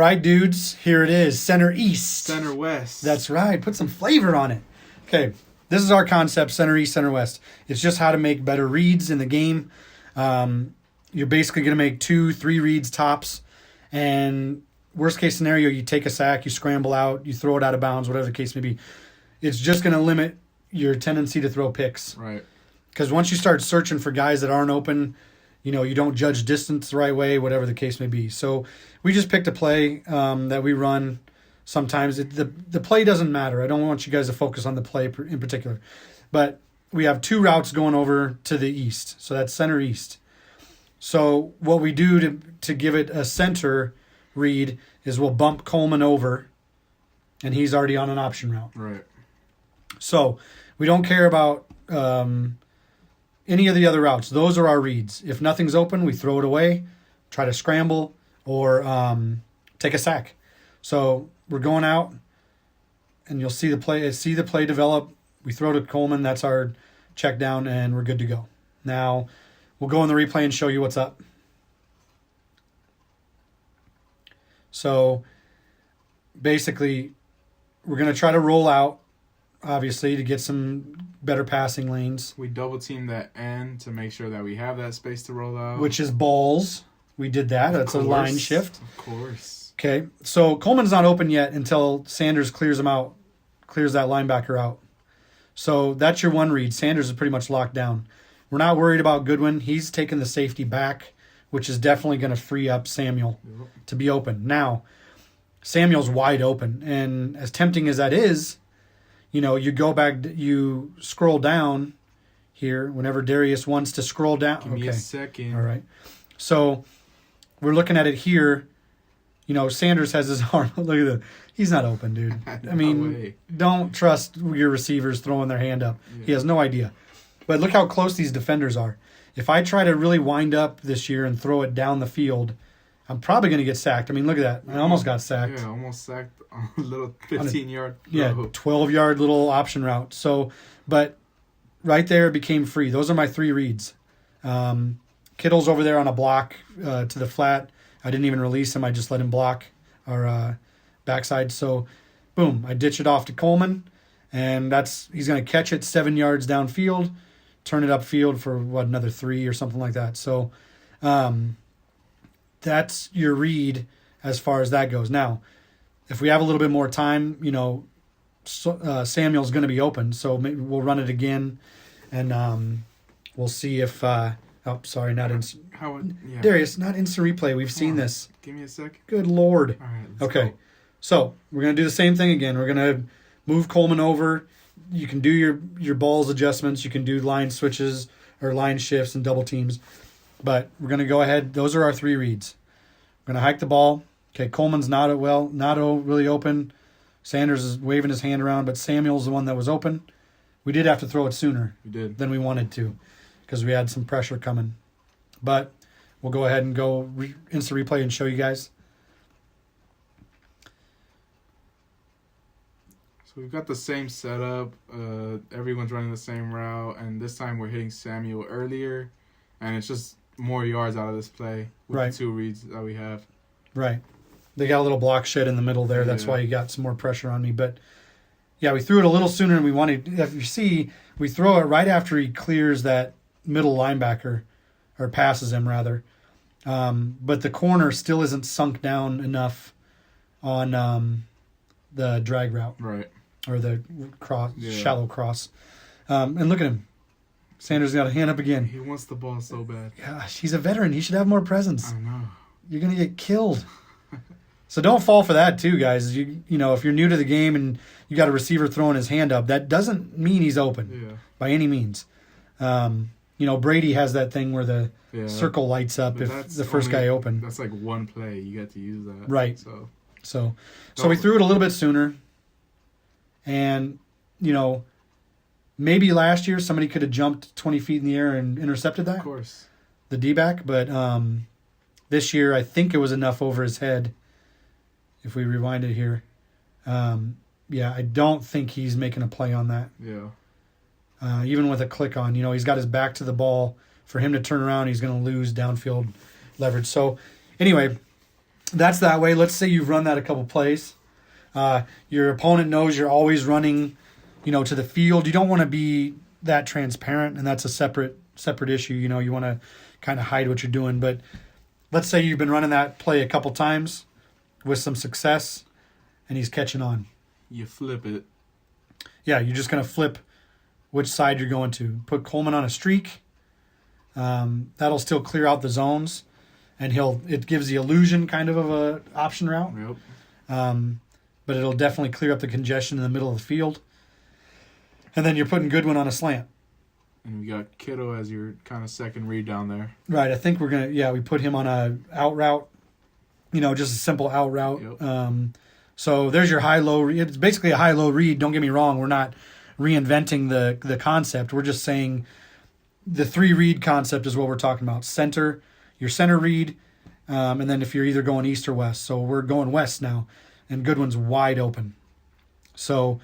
right, dudes. Here it is. Center east. Center west. That's right. Put some flavor on it. Okay. This is our concept, center east, center west. It's just how to make better reads in the game. You're basically going to make 2-3 reads tops. And worst case scenario, you take a sack, you scramble out, you throw it out of bounds, whatever the case may be. It's just going to limit your tendency to throw picks. Right. Because once you start searching for guys that aren't open, you don't judge distance the right way, whatever the case may be. So we just picked a play that we run sometimes. The play doesn't matter. I don't want you guys to focus on the play in particular. But we have 2 routes going over to the east. So that's center east. So what we do to give it a center read is we'll bump Coleman over, and he's already on an option route. Right. So we don't care about any of the other routes. Those are our reads. If nothing's open, we throw it away, try to scramble, or take a sack. So we're going out, and you'll see the play develop. We throw to Coleman. That's our check down, and we're good to go. Now we'll go in the replay and show you what's up. So basically, we're going to try to roll out, obviously, to get some better passing lanes. We double team that end to make sure that we have that space to roll out. Which is balls. We did that. That's a line shift. Of course. Okay. So Coleman's not open yet until Sanders clears him out, clears that linebacker out. So that's your one read. Sanders is pretty much locked down. We're not worried about Goodwin. He's taking the safety back, which is definitely going to free up Samuel to be open. Now, Samuel's wide open. And as tempting as that is, you go back, you scroll down here whenever Darius wants to scroll down. Give me a second. All right. So we're looking at it here. Sanders has his arm. Look at that. He's not open, dude. Don't trust your receivers throwing their hand up. Yeah. He has no idea. But look how close these defenders are. If I try to really wind up this year and throw it down the field, I'm probably going to get sacked. I mean, look at that. I almost got sacked. Yeah, almost sacked on a little 15-yard. Yeah, 12-yard little option route. So, but right there it became free. Those are my 3 reads. Kittle's over there on a block to the flat. I didn't even release him. I just let him block our backside. So, boom, I ditch it off to Coleman, and he's going to catch it 7 yards downfield, turn it upfield for, another 3 or something like that. So, that's your read as far as that goes. Now, if we have a little bit more time, Samuel's going to be open, so maybe we'll run it again, and we'll see if sorry, not instant. Yeah. Darius, not instant replay. We've seen this. Give me a sec. Good Lord. All right, okay. Go. So we're going to do the same thing again. We're going to move Coleman over. You can do your balls adjustments. You can do line switches or line shifts and double teams. But we're going to go ahead. Those are our 3 reads. We're going to hike the ball. Okay, Coleman's not really open. Sanders is waving his hand around, but Samuel's the one that was open. We did have to throw it sooner than we wanted to because we had some pressure coming. But we'll go ahead and go instant replay and show you guys. So we've got the same setup. Everyone's running the same route, and this time we're hitting Samuel earlier, and it's just more yards out of this play with the 2 reads that we have. Right. They got a little block shed in the middle there. That's why you got some more pressure on me. But, yeah, we threw it a little sooner than we wanted. If you see, we throw it right after he clears that middle linebacker, or passes him, rather. But the corner still isn't sunk down enough on the drag route. Right. Or the shallow cross. And look at him. Sanders got a hand up again. He wants the ball so bad. Gosh, he's a veteran. He should have more presence. I know. You're going to get killed. So don't fall for that too, guys. You know, if you're new to the game and you got a receiver throwing his hand up, that doesn't mean he's open by any means. Brady has that thing where the circle lights up if the first guy open. That's like one play. You get to use that. Right. So we threw it a little bit sooner. And, maybe last year somebody could have jumped 20 feet in the air and intercepted that. Of course. The D-back. But this year I think it was enough over his head. If we rewind it here. I don't think he's making a play on that. Yeah. Even with a click on, he's got his back to the ball. For him to turn around, he's going to lose downfield leverage. So, anyway, that's that way. Let's say you've run that a couple plays. Your opponent knows you're always running, to the field. You don't want to be that transparent, and that's a separate issue. You want to kind of hide what you're doing. But let's say you've been running that play a couple times with some success, and he's catching on. You flip it. Yeah, you're just going to flip which side you're going to. Put Coleman on a streak. That'll still clear out the zones, and it gives the illusion kind of a option route. Yep. But it'll definitely clear up the congestion in the middle of the field. And then you're putting Goodwin on a slant. And we got Kittle as your kind of second read down there. Right. I think we put him on a out route, just a simple out route. Yep. So there's your high-low. It's basically a high-low read. Don't get me wrong. We're not reinventing the concept. We're just saying the 3-read concept is what we're talking about. Center, your center read, and then if you're either going east or west. So we're going west now, and Goodwin's wide open. So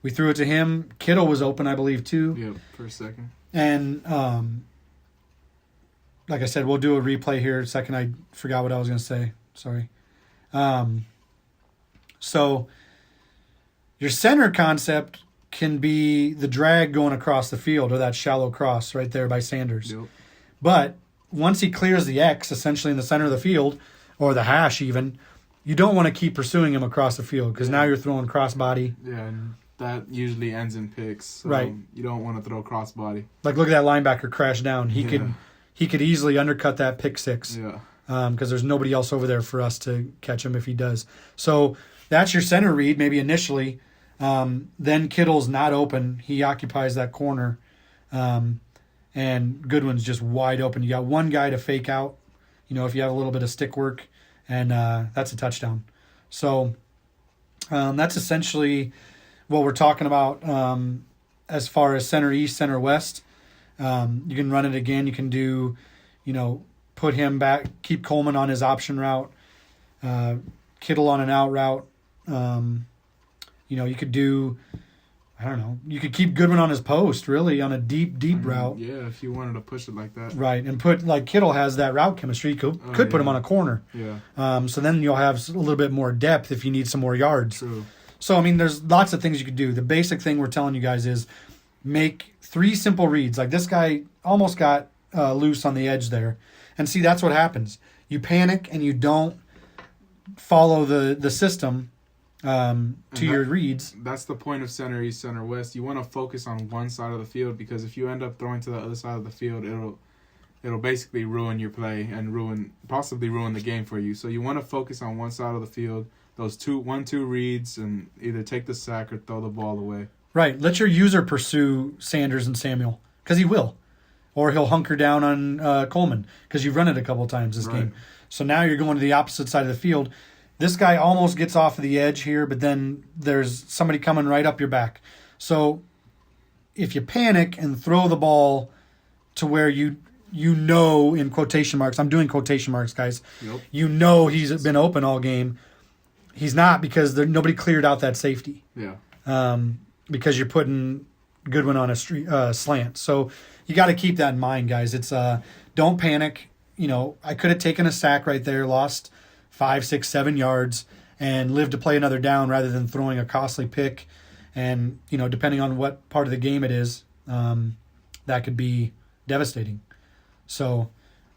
we threw it to him. Kittle was open, I believe, too. Yep, for a second. And like I said, we'll do a replay here in a second. I forgot what I was going to say. Sorry. So your center concept can be the drag going across the field, or that shallow cross right there by Sanders. Yep. But once he clears the X, essentially in the center of the field, or the hash even, you don't want to keep pursuing him across the field because now you're throwing crossbody. Yeah, and that usually ends in picks. So right. You don't want to throw crossbody. Like, look at that linebacker crash down. He could easily undercut that pick six. Yeah. Because there's nobody else over there for us to catch him if he does. So that's your center read, maybe initially. Then Kittle's not open. He occupies that corner. And Goodwin's just wide open. You got one guy to fake out, if you have a little bit of stick work, and that's a touchdown. So that's essentially what we're talking about as far as center east, center west. You can run it again. You can do, put him back, keep Coleman on his option route, Kittle on an out route. You could do, I don't know, you could keep Goodwin on his post, really, on a deep route. Yeah, if you wanted to push it like that. Right, and put, like Kittle has that route chemistry, could put him on a corner. Yeah. So then you'll have a little bit more depth if you need some more yards. True. So, there's lots of things you could do. The basic thing we're telling you guys is make 3 simple reads. Like this guy almost got loose on the edge there. And see, that's what happens. You panic and you don't follow the system to your reads. That's the point of center east, center west. You want to focus on one side of the field because if you end up throwing to the other side of the field, it'll basically ruin your play and possibly ruin the game for you. So you want to focus on one side of the field, those 1-2 reads, and either take the sack or throw the ball away. Right. Let your user pursue Sanders and Samuel because he will. Or he'll hunker down on Coleman because you've run it a couple of times this game. So now you're going to the opposite side of the field. This guy almost gets off of the edge here, but then there's somebody coming right up your back. So if you panic and throw the ball to where you in quotation marks, I'm doing quotation marks, guys. Yep. He's been open all game. He's not because nobody cleared out that safety. Yeah. Because you're putting Goodwin on a slant. So you got to keep that in mind, guys. It's don't panic. I could have taken a sack right there, lost 5, 6, 7 yards, and lived to play another down rather than throwing a costly pick. And depending on what part of the game it is, that could be devastating. So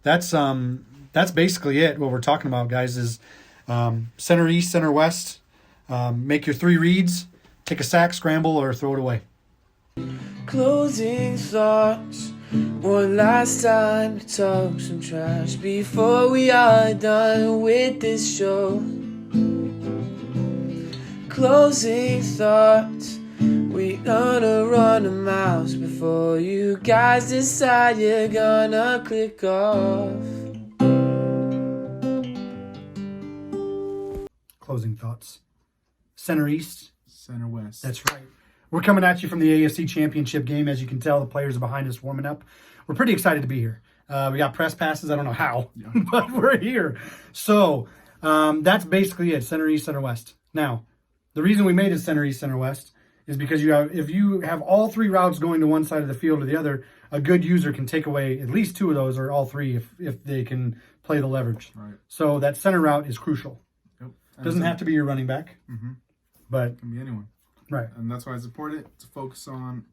that's basically it. What we're talking about, guys, is center east, center west. Make your 3 reads. Take a sack, scramble, or throw it away. Closing thoughts. One last time to talk some trash before we are done with this show. Closing thoughts. We gonna run a mouse before you guys decide you're gonna click off. Closing thoughts. Center east. Center west. That's right. We're coming at you from the AFC Championship game. As you can tell, the players are behind us warming up. We're pretty excited to be here. We got press passes. I don't know how, but we're here. So that's basically it, center east, center west. Now, the reason we made it center east, center west is because if you have all 3 routes going to one side of the field or the other, a good user can take away at least 2 of those or all 3 if they can play the leverage. Right. So that center route is crucial. Yep. Doesn't have to be your running back, but it can be anyone. Right. And that's why it's important to focus on,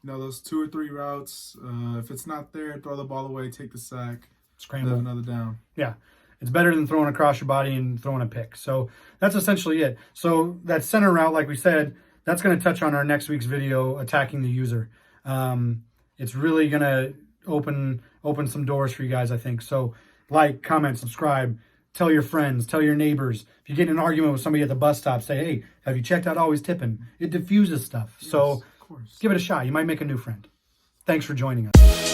those 2 or 3 routes. If it's not there, throw the ball away, take the sack, Scramble. have another down. Yeah. It's better than throwing across your body and throwing a pick. So that's essentially it. So that center route, like we said, that's going to touch on our next week's video, attacking the user. It's really going to open some doors for you guys, I think. So like, comment, subscribe, tell your friends, tell your neighbors. If you get in an argument with somebody at the bus stop, say, hey, have you checked out Always Tipping? It diffuses stuff. Yes, So of course. give it a shot. You might make a new friend. Thanks for joining us.